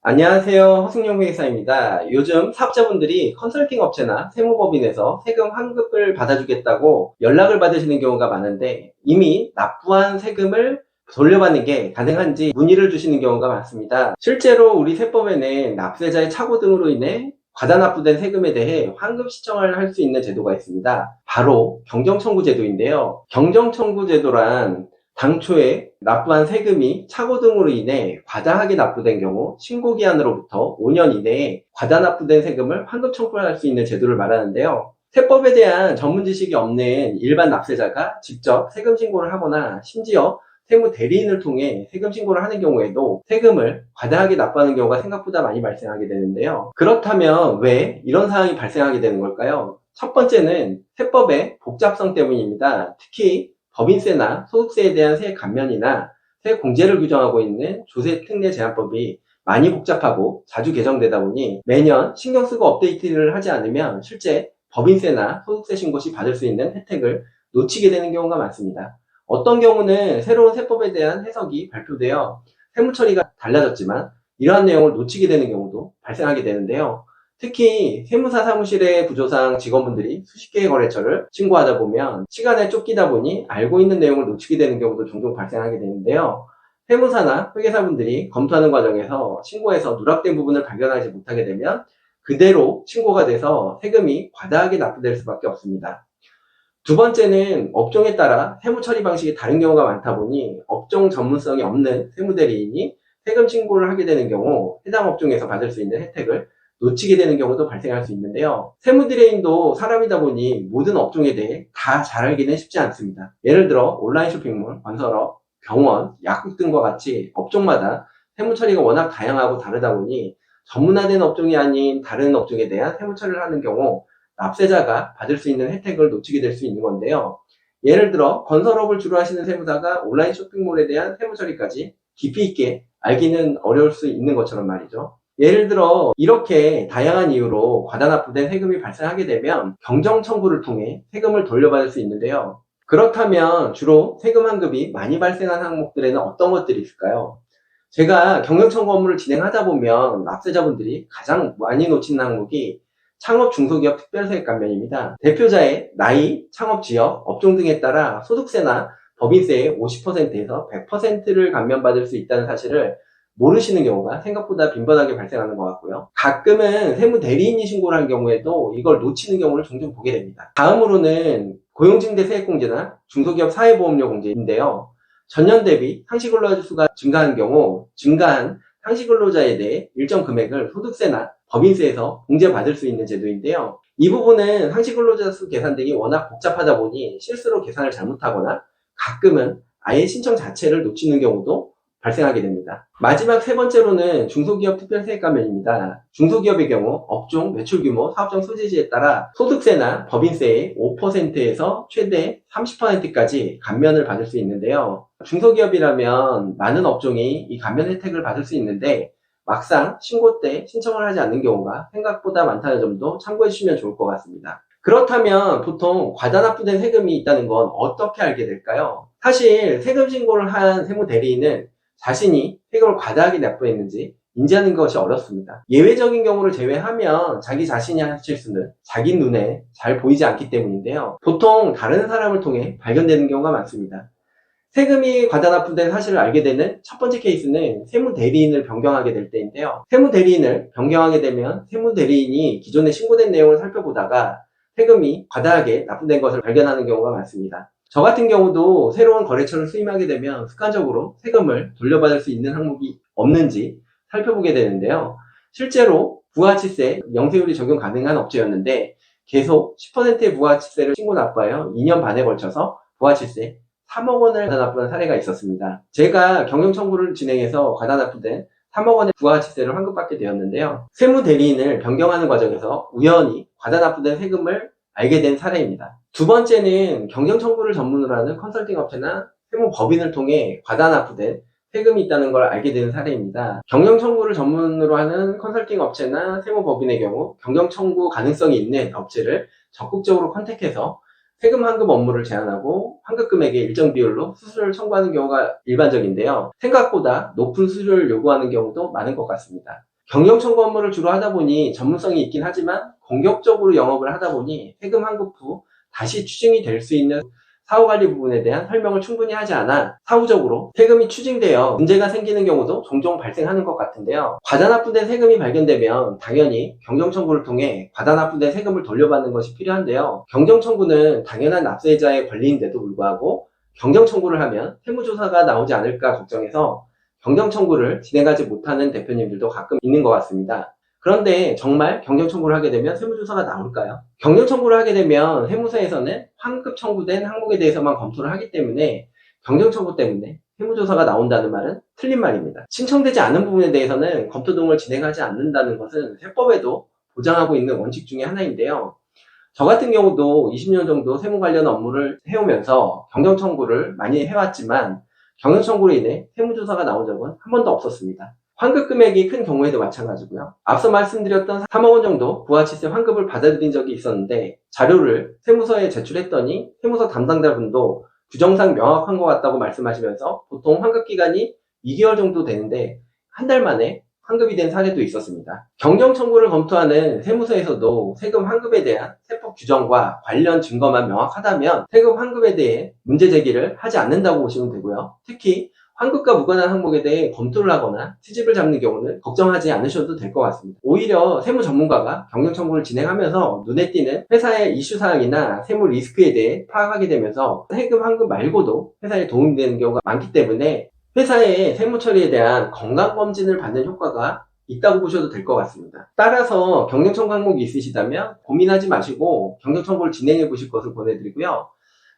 안녕하세요. 허승용 회계사입니다. 요즘 사업자분들이 컨설팅 업체나 세무법인에서 세금 환급을 받아주겠다고 연락을 받으시는 경우가 많은데 이미 납부한 세금을 돌려받는 게 가능한지 문의를 주시는 경우가 많습니다. 실제로 우리 세법에는 납세자의 착오 등으로 인해 과다 납부된 세금에 대해 환급 신청을 할 수 있는 제도가 있습니다. 바로 경정청구 제도인데요. 경정청구 제도란 당초에 납부한 세금이 착오 등으로 인해 과다하게 납부된 경우 신고기한으로부터 5년 이내에 과다 납부된 세금을 환급 청구할 수 있는 제도를 말하는데요. 세법에 대한 전문 지식이 없는 일반 납세자가 직접 세금 신고를 하거나 심지어 세무 대리인을 통해 세금 신고를 하는 경우에도 세금을 과다하게 납부하는 경우가 생각보다 많이 발생하게 되는데요. 그렇다면 왜 이런 상황이 발생하게 되는 걸까요? 첫 번째는 세법의 복잡성 때문입니다. 특히 법인세나 소득세에 대한 세액 감면이나 세액 공제를 규정하고 있는 조세특례제한법이 많이 복잡하고 자주 개정되다 보니 매년 신경 쓰고 업데이트를 하지 않으면 실제 법인세나 소득세 신고 시 받을 수 있는 혜택을 놓치게 되는 경우가 많습니다. 어떤 경우는 새로운 세법에 대한 해석이 발표되어 세무 처리가 달라졌지만 이러한 내용을 놓치게 되는 경우도 발생하게 되는데요. 특히 세무사 사무실의 구조상 직원분들이 수십 개의 거래처를 신고하다 보면 시간에 쫓기다 보니 알고 있는 내용을 놓치게 되는 경우도 종종 발생하게 되는데요. 세무사나 회계사분들이 검토하는 과정에서 신고에서 누락된 부분을 발견하지 못하게 되면 그대로 신고가 돼서 세금이 과다하게 납부될 수밖에 없습니다. 두 번째는 업종에 따라 세무 처리 방식이 다른 경우가 많다 보니 업종 전문성이 없는 세무대리인이 세금 신고를 하게 되는 경우 해당 업종에서 받을 수 있는 혜택을 놓치게 되는 경우도 발생할 수 있는데요. 세무대리인도 사람이다 보니 모든 업종에 대해 다 잘 알기는 쉽지 않습니다. 예를 들어 온라인 쇼핑몰, 건설업, 병원, 약국 등과 같이 업종마다 세무 처리가 워낙 다양하고 다르다 보니 전문화된 업종이 아닌 다른 업종에 대한 세무 처리를 하는 경우 납세자가 받을 수 있는 혜택을 놓치게 될 수 있는 건데요. 예를 들어 건설업을 주로 하시는 세무사가 온라인 쇼핑몰에 대한 세무 처리까지 깊이 있게 알기는 어려울 수 있는 것처럼 말이죠. 예를 들어 이렇게 다양한 이유로 과다 납부된 세금이 발생하게 되면 경정 청구를 통해 세금을 돌려받을 수 있는데요. 그렇다면 주로 세금 환급이 많이 발생한 항목들에는 어떤 것들이 있을까요? 제가 경영 청구 업무를 진행하다 보면 납세자분들이 가장 많이 놓치는 항목이 창업 중소기업 특별세액 감면입니다. 대표자의 나이, 창업 지역, 업종 등에 따라 소득세나 법인세의 50%에서 100%를 감면받을 수 있다는 사실을 모르시는 경우가 생각보다 빈번하게 발생하는 것 같고요. 가끔은 세무 대리인이 신고를 한 경우에도 이걸 놓치는 경우를 종종 보게 됩니다. 다음으로는 고용징대 세액공제나 중소기업 사회보험료 공제인데요. 전년 대비 상시근로자 수가 증가한 경우 증가한 상시근로자에 대해 일정 금액을 소득세나 법인세에서 공제받을 수 있는 제도인데요. 이 부분은 상시근로자 수 계산 등이 워낙 복잡하다 보니 실수로 계산을 잘못하거나 가끔은 아예 신청 자체를 놓치는 경우도 발생하게 됩니다. 마지막 세 번째로는 중소기업 특별세액 감면입니다. 중소기업의 경우 업종, 매출 규모, 사업장 소재지에 따라 소득세나 법인세의 5%에서 최대 30%까지 감면을 받을 수 있는데요. 중소기업이라면 많은 업종이 이 감면 혜택을 받을 수 있는데 막상 신고 때 신청을 하지 않는 경우가 생각보다 많다는 점도 참고해 주시면 좋을 것 같습니다. 그렇다면 보통 과다 납부된 세금이 있다는 건 어떻게 알게 될까요? 사실 세금 신고를 한 세무 대리인은 자신이 세금을 과다하게 납부했는지 인지하는 것이 어렵습니다. 예외적인 경우를 제외하면 자기 자신이 한 실수는 자기 눈에 잘 보이지 않기 때문인데요. 보통 다른 사람을 통해 발견되는 경우가 많습니다. 세금이 과다 납부된 사실을 알게 되는 첫 번째 케이스는 세무 대리인을 변경하게 될 때인데요. 세무 대리인을 변경하게 되면 세무 대리인이 기존에 신고된 내용을 살펴보다가 세금이 과다하게 납부된 것을 발견하는 경우가 많습니다. 저 같은 경우도 새로운 거래처를 수임하게 되면 습관적으로 세금을 돌려받을 수 있는 항목이 없는지 살펴보게 되는데요. 실제로 부가가치세 영세율이 적용 가능한 업체였는데 계속 10%의 부가가치세를 신고 납부하여 2년 반에 걸쳐서 부가가치세 3억 원을 과다 납부한 사례가 있었습니다. 제가 경영 청구를 진행해서 과다 납부된 3억 원의 부가가치세를 환급받게 되었는데요. 세무 대리인을 변경하는 과정에서 우연히 과다 납부된 세금을 알게 된 사례입니다. 두 번째는 경영 청구를 전문으로 하는 컨설팅 업체나 세무 법인을 통해 과다 납부된 세금이 있다는 걸 알게 되는 사례입니다. 경영 청구를 전문으로 하는 컨설팅 업체나 세무 법인의 경우 경영 청구 가능성이 있는 업체를 적극적으로 컨택해서 세금 환급 업무를 제안하고 환급 금액의 일정 비율로 수수료를 청구하는 경우가 일반적인데요. 생각보다 높은 수수료를 요구하는 경우도 많은 것 같습니다. 경영청구 업무를 주로 하다 보니 전문성이 있긴 하지만 공격적으로 영업을 하다 보니 세금 환급 후 다시 추징이 될 수 있는 사후관리 부분에 대한 설명을 충분히 하지 않아 사후적으로 세금이 추징되어 문제가 생기는 경우도 종종 발생하는 것 같은데요. 과다 납부된 세금이 발견되면 당연히 경정청구를 통해 과다 납부된 세금을 돌려받는 것이 필요한데요. 경정청구는 당연한 납세자의 권리인데도 불구하고 경정청구를 하면 세무조사가 나오지 않을까 걱정해서 경정청구를 진행하지 못하는 대표님들도 가끔 있는 것 같습니다. 그런데 정말 경정청구를 하게 되면 세무조사가 나올까요? 경정청구를 하게 되면 세무서에서는 환급 청구된 항목에 대해서만 검토를 하기 때문에 경정청구 때문에 세무조사가 나온다는 말은 틀린 말입니다. 신청되지 않은 부분에 대해서는 검토 등을 진행하지 않는다는 것은 세법에도 보장하고 있는 원칙 중에 하나인데요. 저 같은 경우도 20년 정도 세무 관련 업무를 해오면서 경정청구를 많이 해왔지만 경정청구로 인해 세무조사가 나온 적은 한 번도 없었습니다. 환급 금액이 큰 경우에도 마찬가지고요. 앞서 말씀드렸던 3억 원 정도 부가치세 환급을 받아들인 적이 있었는데 자료를 세무서에 제출했더니 세무서 담당자분도 규정상 명확한 것 같다고 말씀하시면서 보통 환급 기간이 2개월 정도 되는데 한 달 만에 환급이 된 사례도 있었습니다. 경정 청구를 검토하는 세무서에서도 세금 환급에 대한 세법 규정과 관련 증거만 명확하다면 세금 환급에 대해 문제 제기를 하지 않는다고 보시면 되고요. 특히 환급과 무관한 항목에 대해 검토를 하거나 트집을 잡는 경우는 걱정하지 않으셔도 될 것 같습니다. 오히려 세무 전문가가 경정 청구를 진행하면서 눈에 띄는 회사의 이슈 사항이나 세무 리스크에 대해 파악하게 되면서 세금 환급 말고도 회사에 도움이 되는 경우가 많기 때문에 회사의 세무 처리에 대한 건강검진을 받는 효과가 있다고 보셔도 될 것 같습니다. 따라서 경정청구 항목이 있으시다면 고민하지 마시고 경정청구를 진행해 보실 것을 권해드리고요.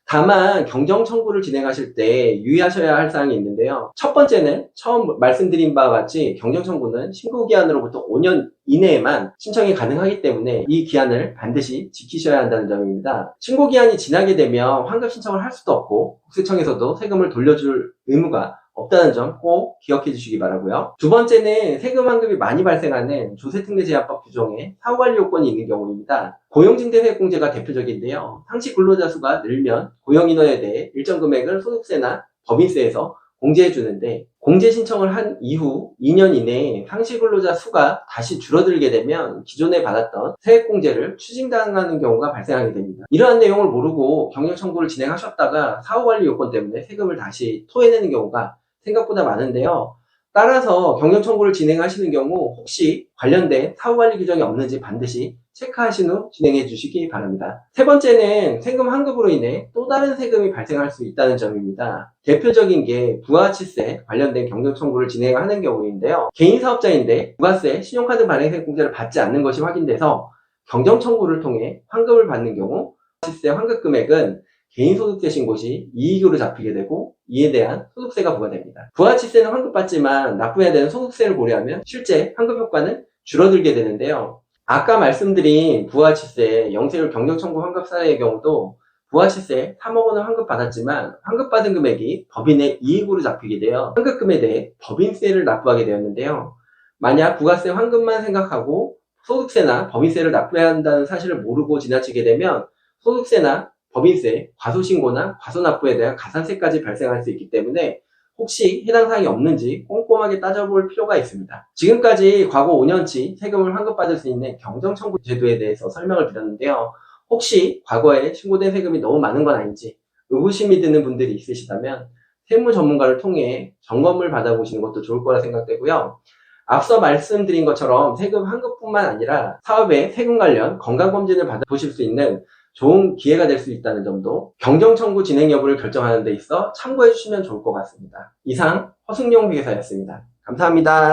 다만 경정청구를 진행하실 때 유의하셔야 할 사항이 있는데요. 첫 번째는 처음 말씀드린 바와 같이 경정청구는 신고기한으로부터 5년 이내에만 신청이 가능하기 때문에 이 기한을 반드시 지키셔야 한다는 점입니다. 신고기한이 지나게 되면 환급 신청을 할 수도 없고 국세청에서도 세금을 돌려줄 의무가 없다는 점 꼭 기억해 주시기 바라고요. 두 번째는 세금 환급이 많이 발생하는 조세특례제한법 규정에 사후관리 요건이 있는 경우입니다. 고용징대세액공제가 대표적인데요. 상시 근로자 수가 늘면 고용인원에 대해 일정 금액을 소득세나 법인세에서 공제해 주는데 공제 신청을 한 이후 2년 이내에 상시 근로자 수가 다시 줄어들게 되면 기존에 받았던 세액공제를 추징당하는 경우가 발생하게 됩니다. 이러한 내용을 모르고 경영청구를 진행하셨다가 사후관리 요건 때문에 세금을 다시 토해내는 경우가 생각보다 많은데요. 따라서 경영청구를 진행하시는 경우 혹시 관련된 사후관리 규정이 없는지 반드시 체크하신 후 진행해 주시기 바랍니다. 세 번째는 세금 환급으로 인해 또 다른 세금이 발생할 수 있다는 점입니다. 대표적인 게 부가치세 관련된 경정청구를 진행하는 경우인데요. 개인사업자인데 부가세, 신용카드 발행세 공제를 받지 않는 것이 확인돼서 경정청구를 통해 환급을 받는 경우 부가치세 환급 금액은 개인소득세 신고 시 이익으로 잡히게 되고 이에 대한 소득세가 부과됩니다. 부가치세는 환급받지만 납부해야 되는 소득세를 고려하면 실제 환급 효과는 줄어들게 되는데요. 아까 말씀드린 부가치세, 영세율 경정청구 환급 사례의 경우도 부가치세 3억 원을 환급받았지만 환급받은 금액이 법인의 이익으로 잡히게 되어 환급금에 대해 법인세를 납부하게 되었는데요. 만약 부가세 환급만 생각하고 소득세나 법인세를 납부해야 한다는 사실을 모르고 지나치게 되면 소득세나 법인세, 과소신고나 과소납부에 대한 가산세까지 발생할 수 있기 때문에 혹시 해당 사항이 없는지 꼼꼼하게 따져볼 필요가 있습니다. 지금까지 과거 5년치 세금을 환급받을 수 있는 경정청구 제도에 대해서 설명을 드렸는데요. 혹시 과거에 신고된 세금이 너무 많은 건 아닌지 의구심이 드는 분들이 있으시다면 세무 전문가를 통해 점검을 받아보시는 것도 좋을 거라 생각되고요. 앞서 말씀드린 것처럼 세금 환급뿐만 아니라 사업의 세금 관련 건강검진을 받아보실 수 있는 좋은 기회가 될 수 있다는 점도 경정청구 진행 여부를 결정하는 데 있어 참고해 주시면 좋을 것 같습니다. 이상 허승용 회계사였습니다. 감사합니다.